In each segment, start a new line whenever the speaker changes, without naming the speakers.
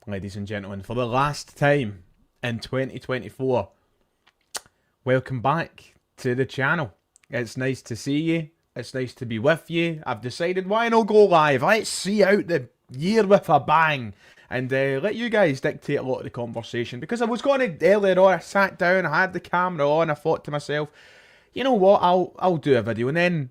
ladies and gentlemen, for the last time in 2024. Welcome back to the channel. It's nice to see you. It's nice to be with you. I've decided why not go live. Let's see out the year with a bang. And let you guys dictate a lot of the conversation. Because I was going to, earlier on, I sat down, I had the camera on, I thought to myself, you know what, I'll do a video. And then,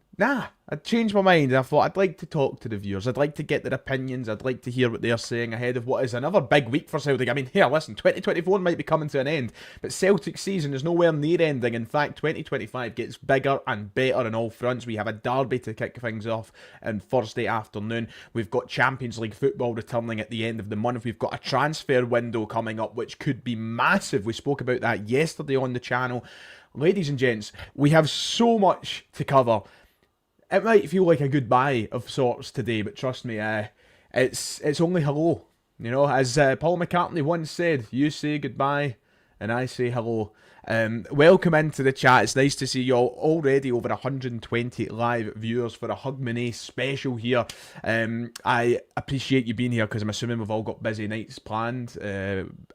I changed my mind and I thought I'd like to talk to the viewers. I'd like to get their opinions. I'd like to hear what they're saying ahead of what is another big week for Celtic. I mean, here, listen, 2024 might be coming to an end, but Celtic season is nowhere near ending. In fact, 2025 gets bigger and better on all fronts. We have a derby to kick things off on Thursday afternoon. We've got Champions League football returning at the end of the month. We've got a transfer window coming up, which could be massive. We spoke about that yesterday on the channel. Ladies and gents, we have so much to cover. It might feel like a goodbye of sorts today, but trust me, it's only hello. You know, as Paul McCartney once said, you say goodbye and I say hello. Welcome into the chat. It's nice to see you all. Already over 120 live viewers for a Hugmanay special here. I appreciate you being here because I'm assuming we've all got busy nights planned.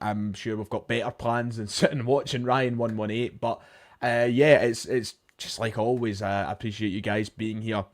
I'm sure we've got better plans than sitting and watching Ryan 118, but yeah, it's just like always. I appreciate you guys being here.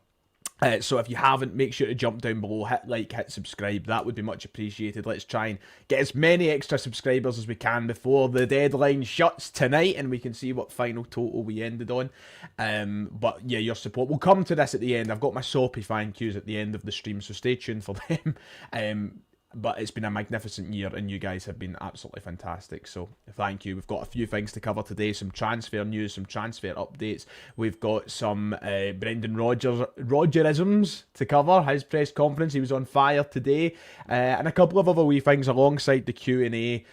So if you haven't, make sure to jump down below, hit like, hit subscribe. That would be much appreciated. Let's try and get as many extra subscribers as we can before the deadline shuts tonight, and we can see what final total we ended on. But yeah, your support. We'll come to this at the end. I've got my soapy thank yous at the end of the stream, so stay tuned for them. But it's been a magnificent year and you guys have been absolutely fantastic, so thank you. We've got a few things to cover today, some transfer news, some transfer updates. We've got some Brendan Rodgerisms to cover, his press conference, he was on fire today, and a couple of other wee things alongside the Q&A.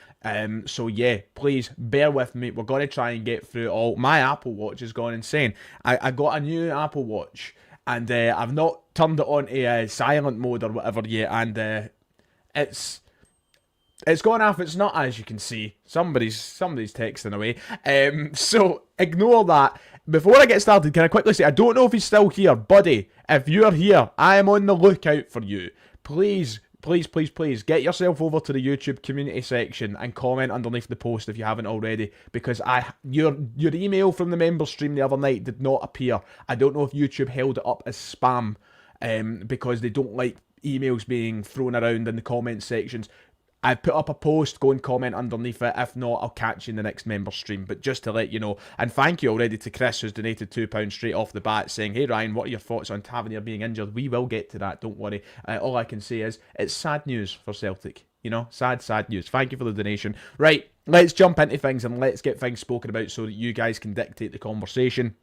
So yeah, please bear with me. We're going to try and get through it all. My Apple Watch has gone insane. I got a new Apple Watch and I've not turned it on to silent mode or whatever yet, and it's gone off. It's not, as you can see. Somebody's texting away. So ignore that. Before I get started, can I quickly say, I don't know if he's still here, buddy. If you're here, I am on the lookout for you. Please, please, please, please get yourself over to the YouTube community section and comment underneath the post if you haven't already, because your email from the member stream the other night did not appear. I don't know if YouTube held it up as spam, because they don't like emails being thrown around in the comment sections. I've put up a post, go and comment underneath it. If not, I'll catch you in the next member stream. But just to let you know, and thank you already to Chris, who's donated £2 straight off the bat, saying, hey Ryan, what are your thoughts on Tavernier being injured? We will get to that, don't worry. All I can say is, it's sad news for Celtic. You know, sad news. Thank you for the donation. Right, let's jump into things and let's get things spoken about so that you guys can dictate the conversation.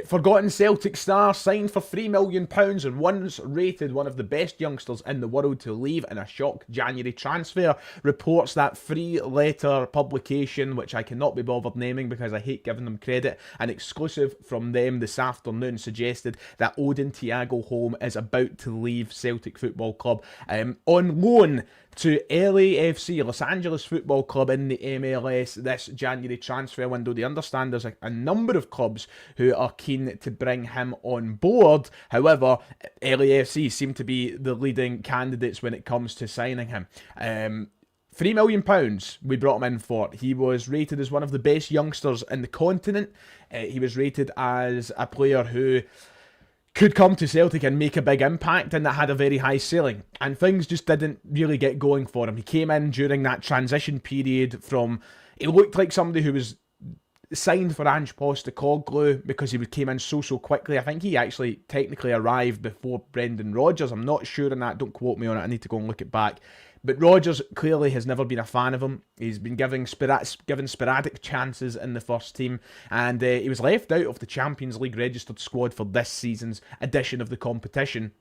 Forgotten Celtic star signed for £3 million and once rated one of the best youngsters in the world to leave in a shock January transfer, reports that three-letter publication, which I cannot be bothered naming because I hate giving them credit. An exclusive from them this afternoon suggested that Odin Holm is about to leave Celtic Football Club on loan to LAFC, Los Angeles Football Club, in the MLS this January transfer window. They understand there's a number of clubs who are keen to bring him on board. However, LAFC seem to be the leading candidates when it comes to signing him. £3 million we brought him in for. He was rated as one of the best youngsters in the continent. He was rated as a player who could come to Celtic and make a big impact, and that had a very high ceiling. And things just didn't really get going for him. He came in during that transition period from... He looked like somebody who was signed for Ange Postecoglou because he came in so quickly. I think he actually technically arrived before Brendan Rodgers. I'm not sure on that. Don't quote me on it. I need to go and look it back. But Rodgers clearly has never been a fan of him. He's been given sporadic chances in the first team, and he was left out of the Champions League registered squad for this season's edition of the competition.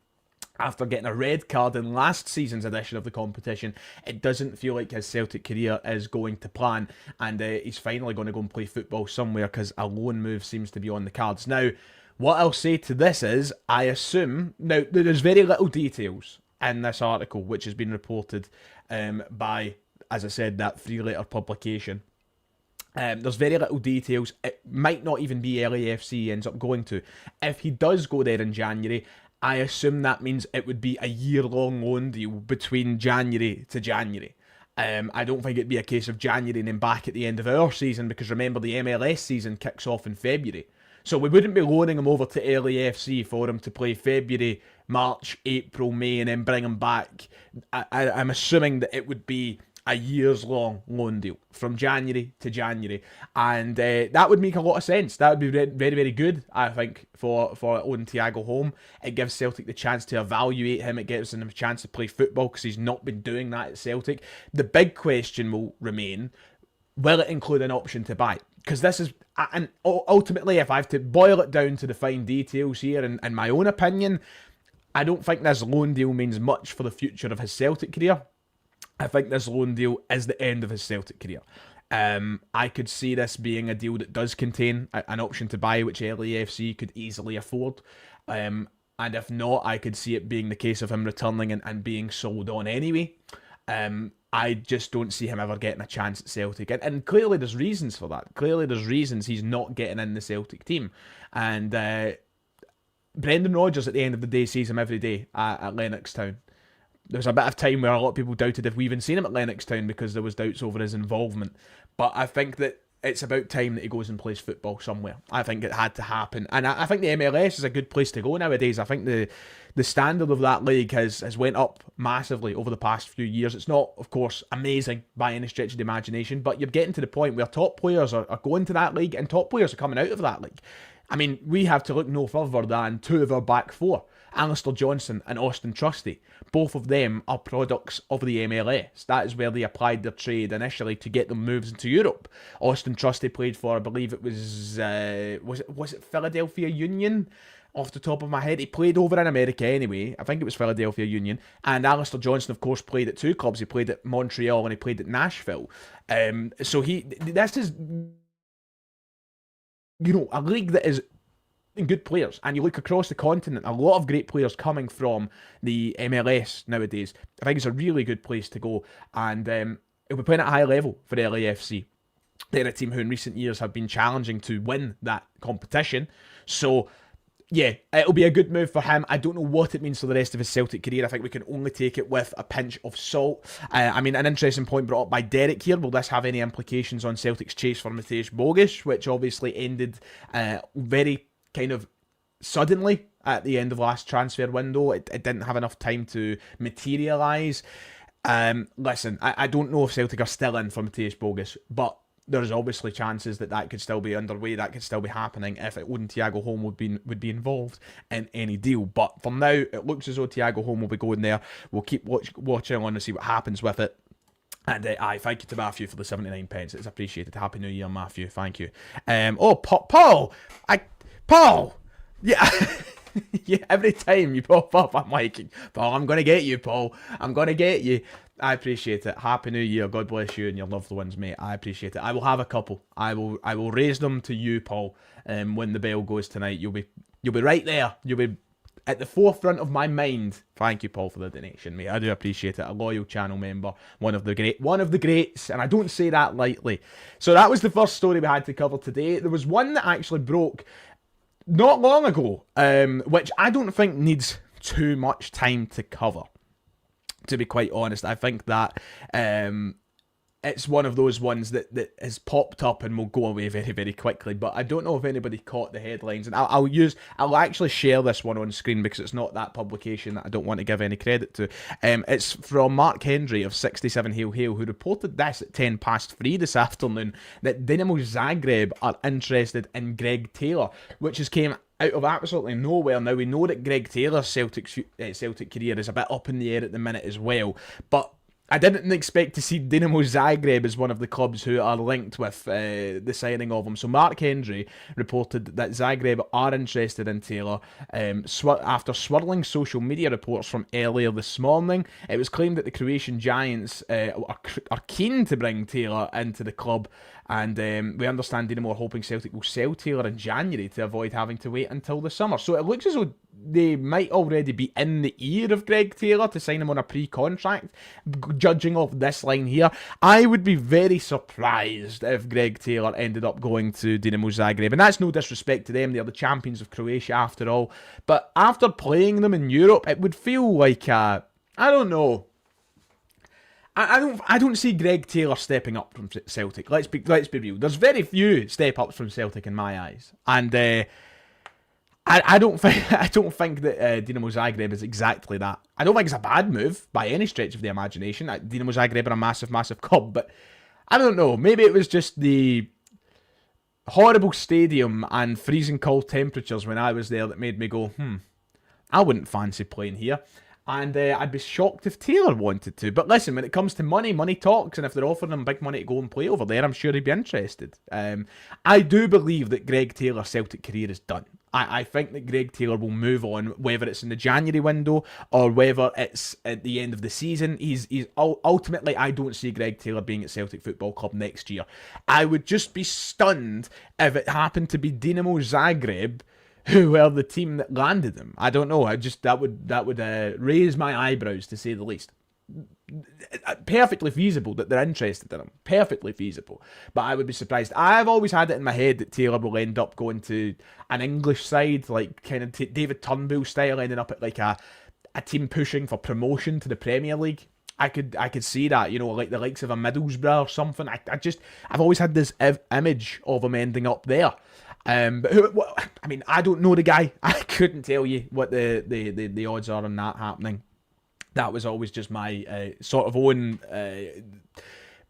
After getting a red card in last season's edition of the competition, it doesn't feel like his Celtic career is going to plan, and he's finally going to go and play football somewhere because a loan move seems to be on the cards. Now, what I'll say to this is, I assume... Now, there's very little details in this article, which has been reported by, as I said, that three-letter publication. There's very little details. It might not even be LAFC he ends up going to. If he does go there in January, I assume that means it would be a year-long loan deal between January to January. I don't think it'd be a case of January and then back at the end of our season, because remember, the MLS season kicks off in February. So we wouldn't be loaning him over to early FC for him to play February, March, April, May, and then bring him back. I'm assuming that it would be a years-long loan deal from January to January, and that would make a lot of sense. That would be very, very good, I think, for Odin Holm. It gives Celtic the chance to evaluate him. It gives him a chance to play football, because he's not been doing that at Celtic. The big question will remain: will it include an option to buy? Because this is, and ultimately, if I have to boil it down to the fine details here, in my own opinion, I don't think this loan deal means much for the future of his Celtic career. I think this loan deal is the end of his Celtic career. I could see this being a deal that does contain an option to buy, which LAFC could easily afford. And if not, I could see it being the case of him returning and being sold on anyway. I just don't see him ever getting a chance at Celtic. And clearly there's reasons for that. Clearly there's reasons he's not getting in the Celtic team. And Brendan Rodgers, at the end of the day, sees him every day at Lennoxtown. There was a bit of time where a lot of people doubted if we even seen him at Lennoxtown, because there was doubts over his involvement. But I think that it's about time that he goes and plays football somewhere. I think it had to happen. And I think the MLS is a good place to go nowadays. I think the standard of that league has went up massively over the past few years. It's not, of course, amazing by any stretch of the imagination, but you're getting to the point where top players are going to that league, and top players are coming out of that league. I mean, we have to look no further than two of our back four, Alistair Johnson and Austin Trusty. Both of them are products of the MLS. That is where they applied their trade initially to get them moves into Europe. Austin Trusty played for, I believe it was it Philadelphia Union? Off the top of my head, he played over in America anyway. I think it was Philadelphia Union. And Alistair Johnson, of course, played at two clubs. He played at Montreal and he played at Nashville. So this is, a league that is good players, and you look across the continent, a lot of great players coming from the MLS nowadays. I think it's a really good place to go, and it'll be playing at a high level for LAFC. They're a team who in recent years have been challenging to win that competition, so yeah, it'll be a good move for him. I don't know what it means for the rest of his Celtic career. I think we can only take it with a pinch of salt. I mean, an interesting point brought up by Derek here. Will this have any implications on Celtic's chase for Mateusz Bogusz, which obviously ended very kind of suddenly at the end of last transfer window? It didn't have enough time to materialise. Listen, I don't know if Celtic are still in for Mateusz Bogusz, but there's obviously chances that could still be underway, that could still be happening if Odin Holm would be involved in any deal. But for now, it looks as though Thiago Holm will be going there. We'll keep watching on to see what happens with it. And thank you to Matthew for the 79 pence. It's appreciated. Happy New Year, Matthew. Thank you. Paul! Yeah. Yeah, every time you pop up, I'm like, Paul, I'm going to get you, Paul. I'm going to get you. I appreciate it. Happy New Year. God bless you and your loved ones, mate. I appreciate it. I will have a couple. I will raise them to you, Paul. When the bell goes tonight, you'll be right there. You'll be at the forefront of my mind. Thank you, Paul, for the donation, mate. I do appreciate it. A loyal channel member, one of the greats, and I don't say that lightly. So that was the first story we had to cover today. There was one that actually broke not long ago, which I don't think needs too much time to cover, to be quite honest. I think that it's one of those ones that has popped up and will go away very, very quickly. But I don't know if anybody caught the headlines. And I'll actually share this one on screen because it's not that publication that I don't want to give any credit to. It's from Mark Hendry of 67 Hail Hail, who reported this at 3 this afternoon, that Dinamo Zagreb are interested in Greg Taylor, which has came out of absolutely nowhere. Now, we know that Greg Taylor's Celtic career is a bit up in the air at the minute as well, but I didn't expect to see Dinamo Zagreb as one of the clubs who are linked with the signing of him. So Mark Hendry reported that Zagreb are interested in Taylor after swirling social media reports from earlier this morning. It was claimed that the Croatian Giants are keen to bring Taylor into the club And we understand Dinamo are hoping Celtic will sell Taylor in January to avoid having to wait until the summer. So it looks as though they might already be in the ear of Greg Taylor to sign him on a pre-contract. Judging off this line here, I would be very surprised if Greg Taylor ended up going to Dinamo Zagreb. And that's no disrespect to them. They're the champions of Croatia after all. But after playing them in Europe, it would feel like I don't know. I don't see Greg Taylor stepping up from Celtic. Let's be real. There's very few step ups from Celtic in my eyes, and I don't think that Dinamo Zagreb is exactly that. I don't think it's a bad move by any stretch of the imagination. Dinamo Zagreb are a massive club, but I don't know. Maybe it was just the horrible stadium and freezing cold temperatures when I was there that made me go, I wouldn't fancy playing here. And I'd be shocked if Taylor wanted to. But listen, when it comes to money, money talks. And if they're offering him big money to go and play over there, I'm sure he'd be interested. I do believe that Greg Taylor's Celtic career is done. I think that Greg Taylor will move on, whether it's in the January window or whether it's at the end of the season. He's ultimately, I don't see Greg Taylor being at Celtic Football Club next year. I would just be stunned if it happened to be Dinamo Zagreb who were the team that landed him. I don't know. That would raise my eyebrows, to say the least. Perfectly feasible that they're interested in him. Perfectly feasible. But I would be surprised. I've always had it in my head that Taylor will end up going to an English side, like kind of David Turnbull style, ending up at like a team pushing for promotion to the Premier League. I could see that, like the likes of a Middlesbrough or something. I've always had this image of him ending up there. But I don't know the guy. I couldn't tell you what the odds are on that happening. That was always just my sort of own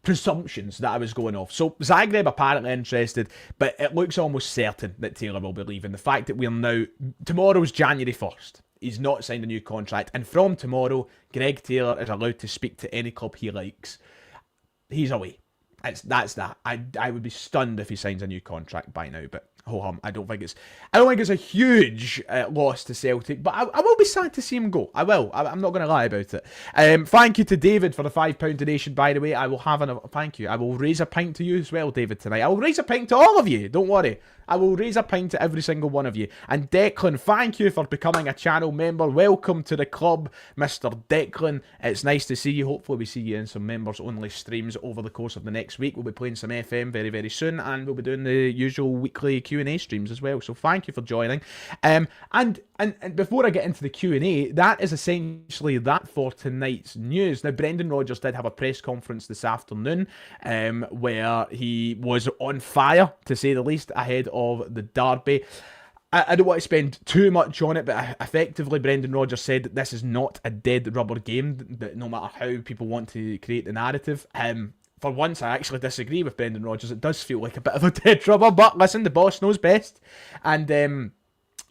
presumptions that I was going off. So Zagreb apparently interested, but it looks almost certain that Taylor will be leaving. The fact that tomorrow's January 1st. He's not signed a new contract, and from tomorrow, Greg Taylor is allowed to speak to any club he likes. He's away. That's that. I would be stunned if he signs a new contract by now, but I don't think it's a huge loss to Celtic, but I will be sad to see him go. I will. I'm not going to lie about it. Thank you to David for the £5 donation, by the way. I will have thank you. I will raise a pint to you as well, David, tonight. I will raise a pint to all of you. Don't worry. I will raise a pint to every single one of you. And Declan, thank you for becoming a channel member. Welcome to the club, Mr. Declan. It's nice to see you. Hopefully we see you in some members-only streams over the course of the next week. We'll be playing some FM very, very soon, and we'll be doing the usual weekly Q&A streams as well. So thank you for joining. And before I get into the Q&A, that is essentially that for tonight's news. Now, Brendan Rodgers did have a press conference this afternoon where he was on fire, to say the least, ahead of the derby. I don't want to spend too much on it, but effectively Brendan Rodgers said that this is not a dead rubber game, that no matter how people want to create the narrative. For once, I actually disagree with Brendan Rodgers. It does feel like a bit of a dead rubber, but listen, the boss knows best. And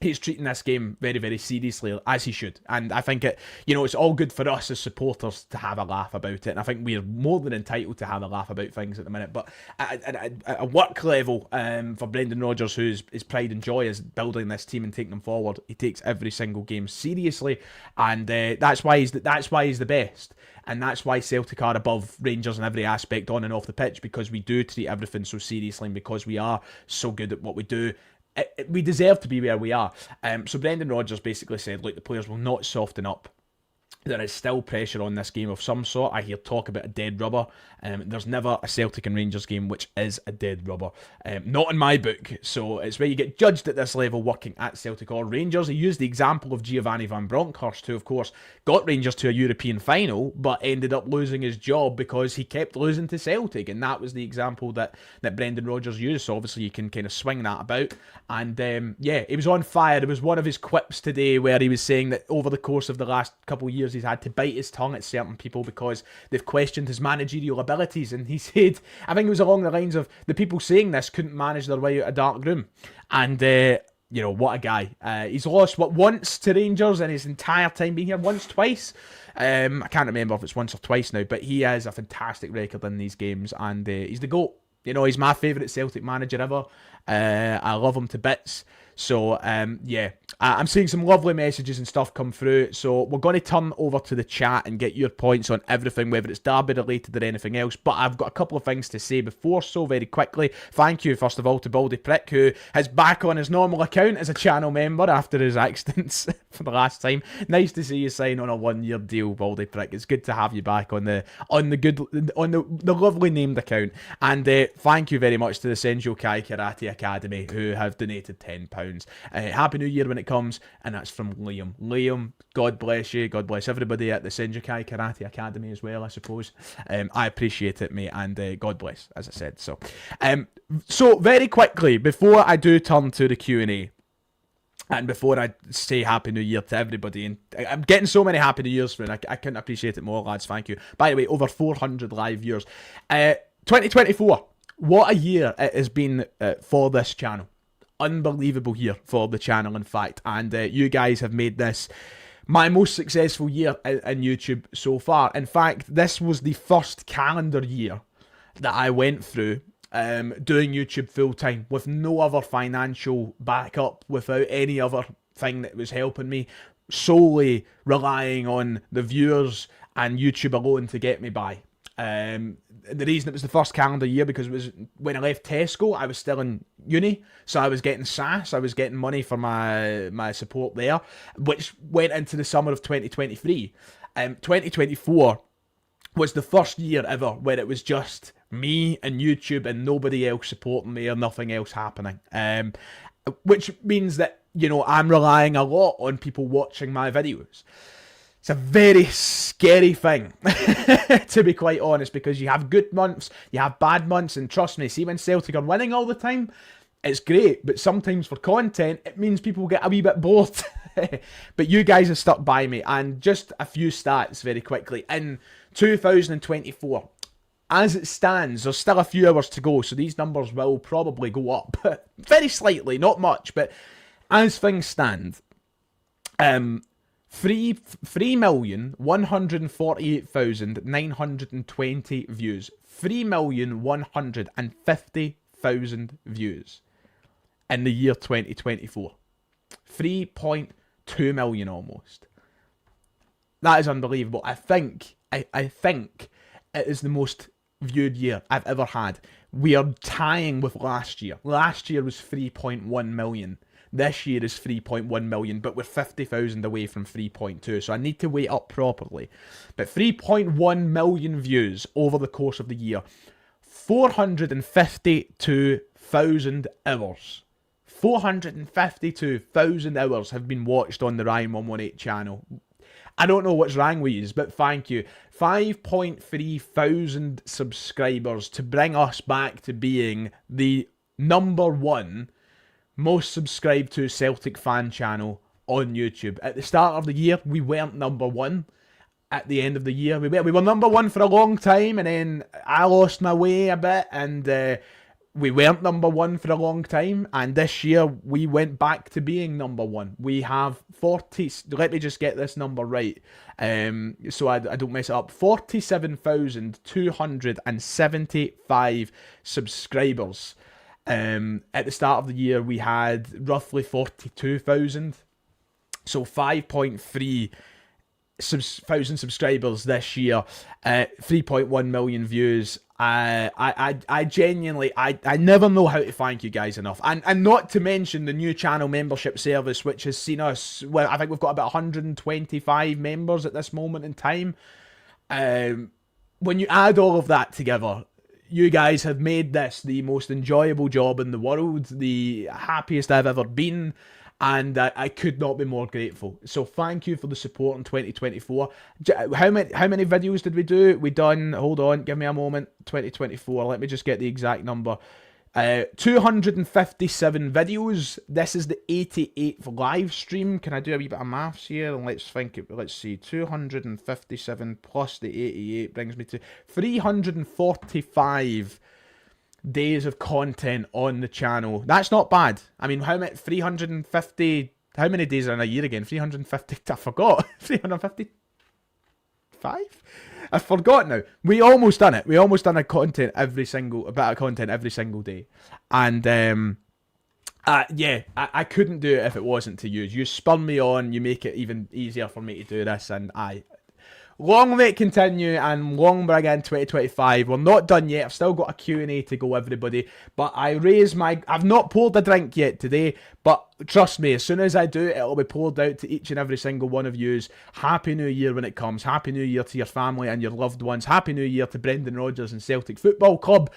he's treating this game very, very seriously, as he should. And I think it's all good for us as supporters to have a laugh about it. And I think we're more than entitled to have a laugh about things at the minute. But at a work level, for Brendan Rodgers, whose pride and joy is building this team and taking them forward, he takes every single game seriously. And that's why he's the best. And that's why Celtic are above Rangers in every aspect on and off the pitch, because we do treat everything so seriously and because we are so good at what we do. We deserve to be where we are. So Brendan Rodgers basically said, look, the players will not soften up. There is still pressure on this game of some sort. I hear talk about a dead rubber. There's never a Celtic and Rangers game which is a dead rubber. Not in my book. So it's where you get judged at this level working at Celtic or Rangers. He used the example of Giovanni van Bronckhorst, who of course got Rangers to a European final but ended up losing his job because he kept losing to Celtic. And that was the example that Brendan Rodgers used. So obviously you can kind of swing that about. And he was on fire. There was one of his quips today where he was saying that over the course of the last couple of years he's had to bite his tongue at certain people because they've questioned his managerial abilities. And he said, I think it was along the lines of, the people saying this couldn't manage their way out of a dark room. And what a guy. He's lost once to Rangers in his entire time being here, twice. I can't remember if it's once or twice now, but he has a fantastic record in these games, and he's the GOAT. He's my favourite Celtic manager ever. I love him to bits. So, yeah, I'm seeing some lovely messages and stuff come through. So we're going to turn over to the chat and get your points on everything, whether it's Derby related or anything else. But I've got a couple of things to say before, so very quickly. Thank you, first of all, to Baldy Prick, who is back on his normal account as a channel member after his accidents for the last time. Nice to see you sign on a 1-year deal, Baldy Prick. It's good to have you back on the lovely named account. And thank you very much to the Senjo Kai Karate Academy, who have donated £10. Happy New Year when it comes, and that's from Liam. Liam, God bless you. God bless everybody at the Senjo Kai Karate Academy as well, I suppose. I appreciate it, mate, and God bless, as I said. So very quickly, before I do turn to the Q&A, and before I say Happy New Year to everybody, and I'm getting so many Happy New Years, friend, I couldn't appreciate it more, lads, thank you. By the way, over 400 live viewers. 2024, what a year it has been for this channel. Unbelievable year for the channel, in fact, and you guys have made this my most successful year in YouTube so far. In fact, this was the first calendar year that I went through doing YouTube full time with no other financial backup, without any other thing that was helping me, solely relying on the viewers and YouTube alone to get me by. The reason it was the first calendar year, because it was when I left Tesco, I was still in uni, so I was getting SAS, I was getting money for my support there, which went into the summer of 2023. 2024 was the first year ever where it was just me and YouTube and nobody else supporting me or nothing else happening. Which means that, you know, I'm relying a lot on people watching my videos. It's a very scary thing, to be quite honest, because you have good months, you have bad months, and trust me, see when Celtic are winning all the time, it's great, but sometimes for content, it means people get a wee bit bored. But you guys have stuck by me, and just a few stats very quickly. In 2024, as it stands, there's still a few hours to go, so these numbers will probably go up, very slightly, not much, but as things stand, 3,148,920 views. 3,150,000 views in the year 2024. 3.2 million almost. That is unbelievable. I think it is the most viewed year I've ever had. We are tying with last year. Last year was 3.1 million. This year is 3.1 million, but we're 50,000 away from 3.2, so I need to wait up properly. But 3.1 million views over the course of the year. 452,000 hours. 452,000 hours have been watched on the Ryan118 channel. I don't know what's wrong with you, but thank you. 5.3 thousand subscribers to bring us back to being the #1 most subscribed to Celtic fan channel on YouTube. At the start of the year, we weren't #1. At the end of the year, we were #1 for a long time, and then I lost my way a bit, and we weren't #1 for a long time, and this year we went back to being #1. We have 40, let me just get this number right, so I don't mess it up, 47,275 subscribers. At the start of the year, we had roughly 42,000, so 5.3 thousand subscribers this year, 3.1 million views. I genuinely, I never know how to thank you guys enough, and not to mention the new channel membership service, which has seen us, well, I think we've got about 125 members at this moment in time. When you add all of that together, you guys have made this the most enjoyable job in the world, the happiest I've ever been, and I could not be more grateful. So thank you for the support in 2024. How many videos did we do? We done, hold on, give me a moment, 2024, let me just get the exact number. 257 videos. This is the 88th live stream. Can I do a wee bit of maths here? And let's see, 257 plus the 88 brings me to 345 days of content on the channel. That's not bad. I mean, how many 350? How many days are in a year again? 350. I forgot. 355. I forgot now. We almost done it. We almost done a bit of content every single day, and Yeah, I couldn't do it if it wasn't to you. You spur me on, you make it even easier for me to do this, and long may it continue, and long may I get in 2025. We're not done yet. I've still got a Q&A to go, everybody. But I've not poured a drink yet today, but trust me, as soon as I do, it'll be poured out to each and every single one of yous. Happy New Year when it comes. Happy New Year to your family and your loved ones. Happy New Year to Brendan Rodgers and Celtic Football Club.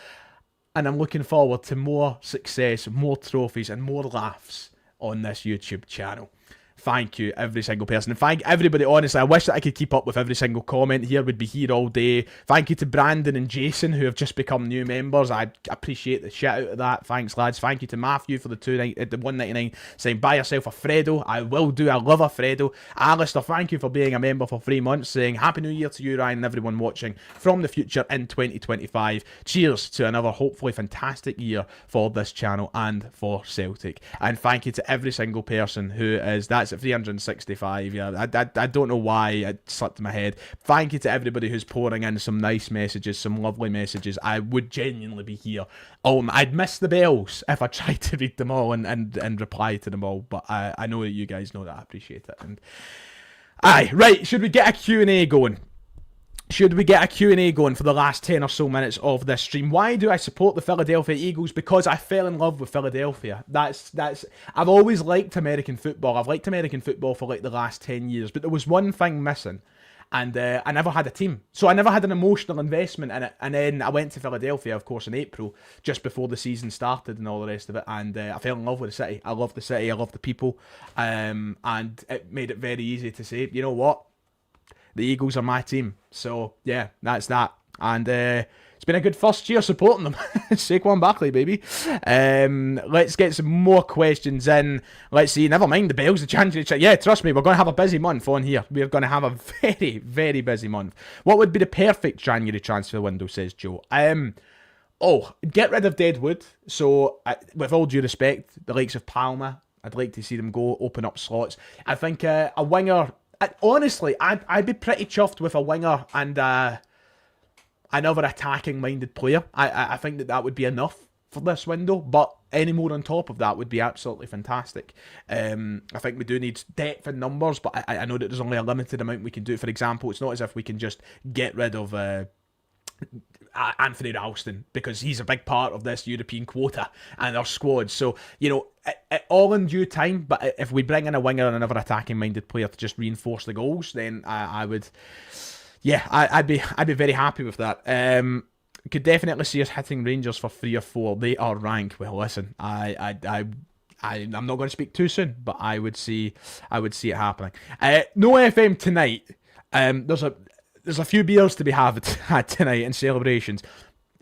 And I'm looking forward to more success, more trophies, and more laughs on this YouTube channel. Thank you, every single person. And thank everybody, honestly. I wish that I could keep up with every single comment here. We'd be here all day. Thank you to Brandon and Jason, who have just become new members. I appreciate the shit out of that. Thanks, lads. Thank you to Matthew for the $1.99 saying, buy yourself a Fredo. I will do. I love a Fredo. Alistair, thank you for being a member for 3 months, saying, Happy New Year to you, Ryan, and everyone watching from the future in 2025. Cheers to another, hopefully, fantastic year for this channel and for Celtic. And thank you to every single person who is, that's at 365. Yeah, I don't know why it slipped in my head. Thank you to everybody who's pouring in some nice messages, some lovely messages. I would genuinely be here. I'd miss the bells if I tried to read them all and reply to them all, but I know that you guys know that I appreciate it. And right, should we get a Q&A going? Should we get a Q&A going for the last 10 or so minutes of this stream? Why do I support the Philadelphia Eagles? Because I fell in love with Philadelphia. I've always liked American football. I've liked American football for like the last 10 years, but there was one thing missing, and I never had a team. So I never had an emotional investment in it. And then I went to Philadelphia, of course, in April, just before the season started and all the rest of it, and I fell in love with the city. I love the city. I love the people, and it made it very easy to say, you know what? The Eagles are my team. So, yeah, that's that. And it's been a good first year supporting them. Saquon Barkley, baby. Let's get some more questions in. Let's see. Never mind the bells, the January. Yeah, trust me, we're going to have a busy month on here. We're going to have a very, very busy month. What would be the perfect January transfer window, says Joe? Get rid of Deadwood. So, with all due respect, the likes of Palmer, I'd like to see them go, open up slots. I think a winger... Honestly, I'd be pretty chuffed with a winger and another attacking-minded player. I think that would be enough for this window, but any more on top of that would be absolutely fantastic. I think we do need depth in numbers, but I know that there's only a limited amount we can do. For example, it's not as if we can just get rid of Anthony Ralston, because he's a big part of this European quota and our squad. So, you know, all in due time, but if we bring in a winger and another attacking-minded player to just reinforce the goals, then I'd be very happy with that. Could definitely see us hitting Rangers for 3 or 4. They are rank. Well, listen, I'm not going to speak too soon, but I would see it happening. No FM tonight. There's a few beers to be had tonight and celebrations.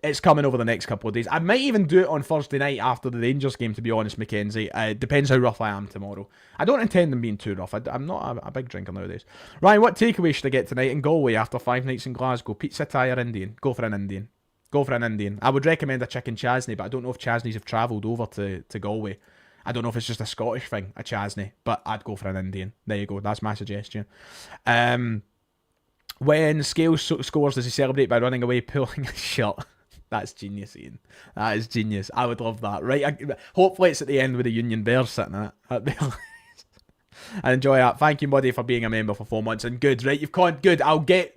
It's coming over the next couple of days. I might even do it on Thursday night after the Rangers game, to be honest, Mackenzie. It depends how rough I am tomorrow. I don't intend on being too rough. I'm not a big drinker nowadays. Ryan, what takeaway should I get tonight in Galway after 5 nights in Glasgow? Pizza, Thai or Indian? Go for an Indian. Go for an Indian. I would recommend a chicken chasney, but I don't know if chasneys have travelled over to Galway. I don't know if it's just a Scottish thing, a chasney, but I'd go for an Indian. There you go. That's my suggestion. When Scales scores, does he celebrate by running away, pulling a shirt? That's genius, Ian. That is genius. I would love that. Right? Hopefully it's at the end with the Union Bears sitting at the I enjoy that. Thank you, buddy, for being a member for 4 months. And good, right? Good. I'll get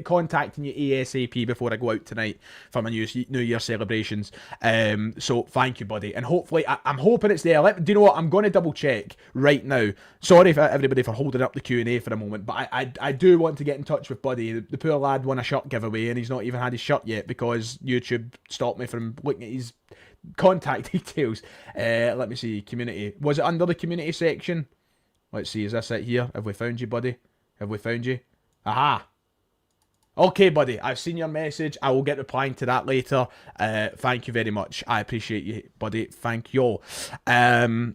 contacting you ASAP before I go out tonight for my New Year celebrations. So thank you, buddy. And hopefully, I'm hoping it's there. Do you know what? I'm going to double check right now. Sorry for everybody for holding up the Q&A for a moment, but I do want to get in touch with Buddy. The poor lad won a shirt giveaway and he's not even had his shirt yet because YouTube stopped me from looking at his contact details. Let me see. Community. Was it under the community section? Let's see, is this it here? Have we found you, buddy? Have we found you? Aha! Okay, buddy, I've seen your message. I will get replying to that later. Thank you very much. I appreciate you, buddy. Thank you. I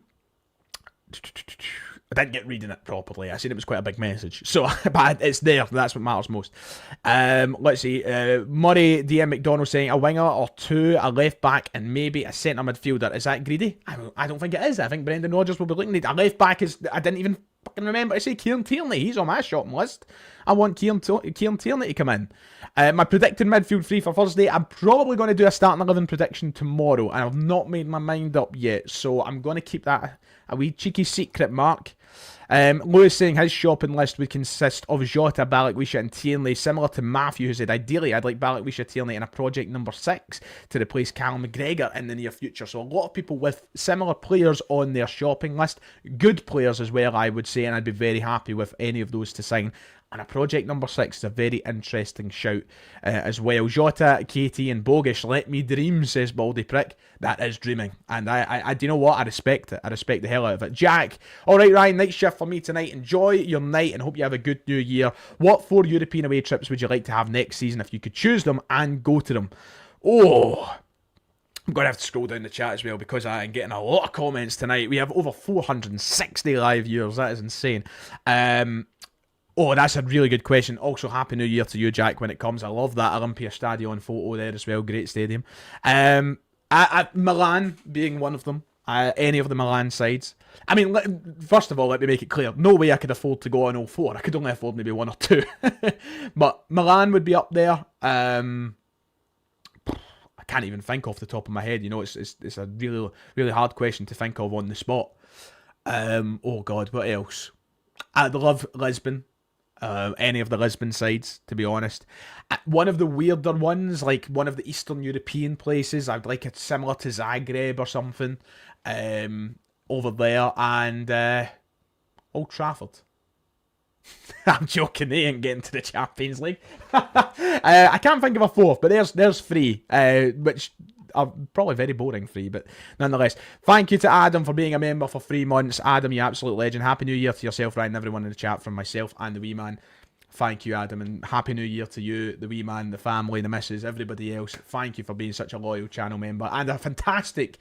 didn't get reading it properly. I seen it was quite a big message. So, but it's there. That's what matters most. Let's see. Murray DM McDonald saying a winger or two, a left back, and maybe a centre midfielder. Is that greedy? I don't think it is. I think Brendan Rodgers will be looking at a left back. I didn't even fucking remember to say Kieran Tierney. He's on my shopping list. I want Kieran Tierney to come in. My predicted midfield three for Thursday, I'm probably going to do a starting 11 prediction tomorrow, and I've not made my mind up yet, so I'm going to keep that a wee cheeky secret, Mark. Lewis saying his shopping list would consist of Jota, Balikwisha and Tierney, similar to Matthew, who said ideally I'd like Balikwisha, Tierney in a project number 6 to replace Callum McGregor in the near future. So a lot of people with similar players on their shopping list, good players as well, I would say, and I'd be very happy with any of those to sign. And a project number 6 is a very interesting shout as well. Jota, Katie and Bogish, let me dream, says Baldy Prick. That is dreaming. And I do you know what? I respect it. I respect the hell out of it. Jack, alright Ryan, night shift for me tonight. Enjoy your night and hope you have a good new year. What 4 European away trips would you like to have next season if you could choose them and go to them? Oh, I'm going to have to scroll down the chat as well because I am getting a lot of comments tonight. We have over 460 live viewers. That is insane. Oh, that's a really good question. Also, Happy New Year to you, Jack, when it comes. I love that Olympia Stadion photo there as well. Great stadium. Milan being one of them. Any of the Milan sides. I mean, first of all, let me make it clear. No way I could afford to go on all 4. I could only afford maybe 1 or 2. But Milan would be up there. I can't even think off the top of my head. You know, it's a really, really hard question to think of on the spot. Oh, God, what else? I'd love Lisbon. Any of the Lisbon sides, to be honest. One of the weirder ones, like one of the Eastern European places, I'd like it similar to Zagreb or something, over there, and Old Trafford. I'm joking, they ain't getting to the Champions League. I can't think of a 4th, but there's 3, which are probably very boring 3, but nonetheless. Thank you to Adam for being a member for 3 months. Adam, you absolute legend. Happy New Year to yourself, Ryan, and everyone in the chat from myself and the wee man. Thank you, Adam, and Happy New Year to you, the wee man, the family, the missus, everybody else. Thank you for being such a loyal channel member and a fantastic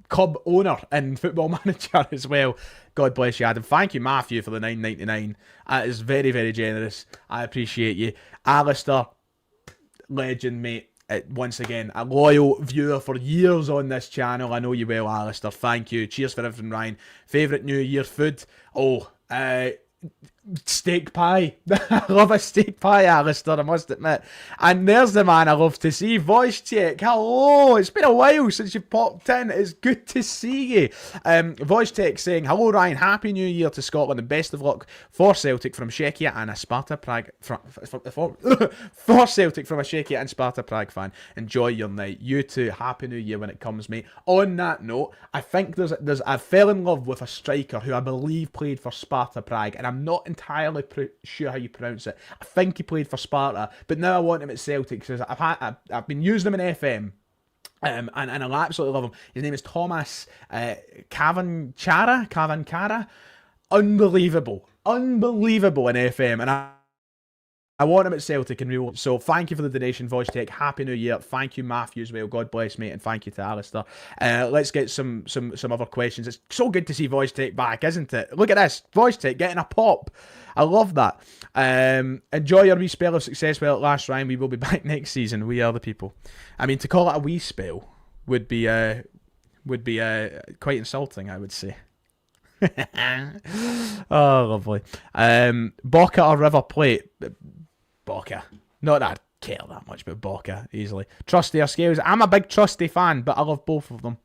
club owner and football manager as well. God bless you, Adam. Thank you, Matthew, for the $9.99. That is very, very generous. I appreciate you. Alistair, legend, mate. Once again, a loyal viewer for years on this channel. I know you well, Alistair. Thank you. Cheers for everything, Ryan. Favourite New Year food? Oh, steak pie. I love a steak pie, Alistair, I must admit. And there's the man I love to see. Voice check. Hello. It's been a while since you popped in. It's good to see you. Voice check saying, hello, Ryan. Happy New Year to Scotland and best of luck for Celtic from Czechia and a Sparta Prague for Celtic from a Czechia and Sparta Prague fan. Enjoy your night. You too. Happy New Year when it comes, mate. On that note, I think I fell in love with a striker who I believe played for Sparta Prague, and I'm not entirely sure how you pronounce it. I think he played for Sparta, but now I want him at Celtic because I've been using him in FM. And I absolutely love him. His name is Thomas Cavancara. Unbelievable in FM, and I want him at Celtic in real. So thank you for the donation, Voice Tech. Happy New Year. Thank you, Matthew, as well. God bless, mate, and thank you to Alistair. Let's get some other questions. It's so good to see Voice Tech back, isn't it? Look at this, Voice Tech getting a pop. I love that. Enjoy your wee spell of success while it lasts, Ryan. We will be back next season. We are the people. I mean, to call it a wee spell would be quite insulting, I would say. Oh, lovely. Boca or River Plate? Boca. Not that I care that much about Boca, easily. Trusty or Scales? I'm a big Trusty fan, but I love both of them.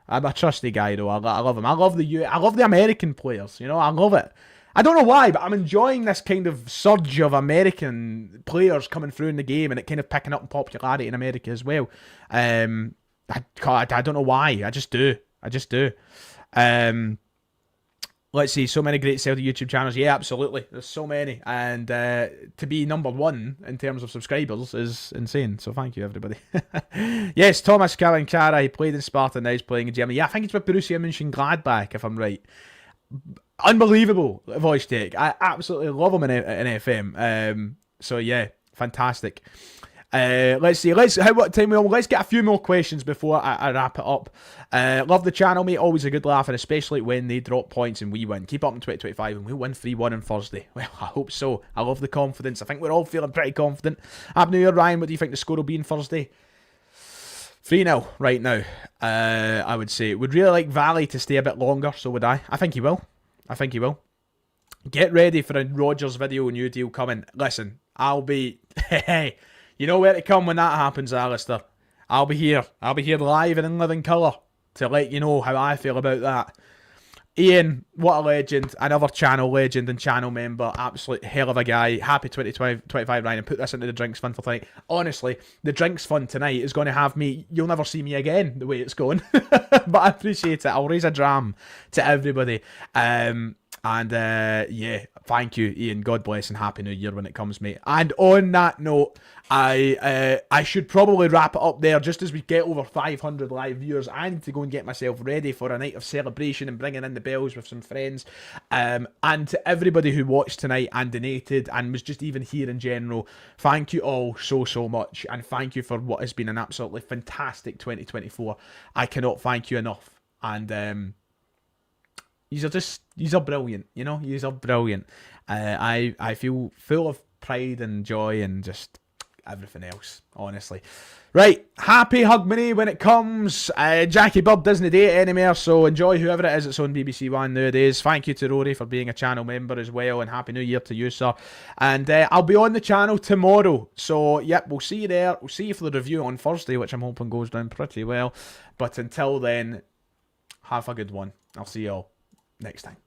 I'm a Trusty guy, though. I love them. I love the American players, you know? I love it. I don't know why, but I'm enjoying this kind of surge of American players coming through in the game and it kind of picking up in popularity in America as well. I don't know why. I just do. Let's see, so many great Celtic YouTube channels. Yeah, absolutely. There's so many. And to be number 1 in terms of subscribers is insane. So thank you, everybody. Yes, Thomas Cavancara, he played in Sparta, now he's playing in Germany. Yeah, I think it's with Borussia Mönchengladbach, if I'm right. Unbelievable voice take. I absolutely love him in FM. So yeah, fantastic. Let's see. Let's get a few more questions before I wrap it up. Love the channel, mate. Always a good laugh, and especially when they drop points and we win. Keep up in 2025 and we'll win 3-1 on Thursday. Well, I hope so. I love the confidence. I think we're all feeling pretty confident. Happy New Year, Ryan. What do you think the score will be on Thursday? 3-0 right now. I would say. Would really like Valley to stay a bit longer, so would I. I think he will. Get ready for a Rodgers video new deal coming. Listen, I'll be... Hey, you know where to come when that happens, Alistair. I'll be here. I'll be here live and in living colour to let you know how I feel about that. Ian, what a legend. Another channel legend and channel member. Absolute hell of a guy. Happy 2025, Ryan. And put this into the drinks fund for tonight. Honestly, the drinks fund tonight is going to have me... You'll never see me again the way it's going. But I appreciate it. I'll raise a dram to everybody. Yeah, thank you, Ian. God bless and Happy New Year when it comes, mate. And on that note, I should probably wrap it up there just as we get over 500 live viewers. I need to go and get myself ready for a night of celebration and bringing in the bells with some friends. And to everybody who watched tonight and donated and was just even here in general, thank you all so much. And thank you for what has been an absolutely fantastic 2024. I cannot thank you enough. And Yous are brilliant, you know. Yous are brilliant. I feel full of pride and joy and just everything else, honestly. Right, happy Hogmanay when it comes. Jackie Bird doesn't date anymore, so enjoy whoever it is that's on BBC One nowadays. Thank you to Rory for being a channel member as well, and Happy New Year to you, sir. And I'll be on the channel tomorrow, so yep, we'll see you there. We'll see you for the review on Thursday, which I'm hoping goes down pretty well. But until then, have a good one. I'll see you all next time.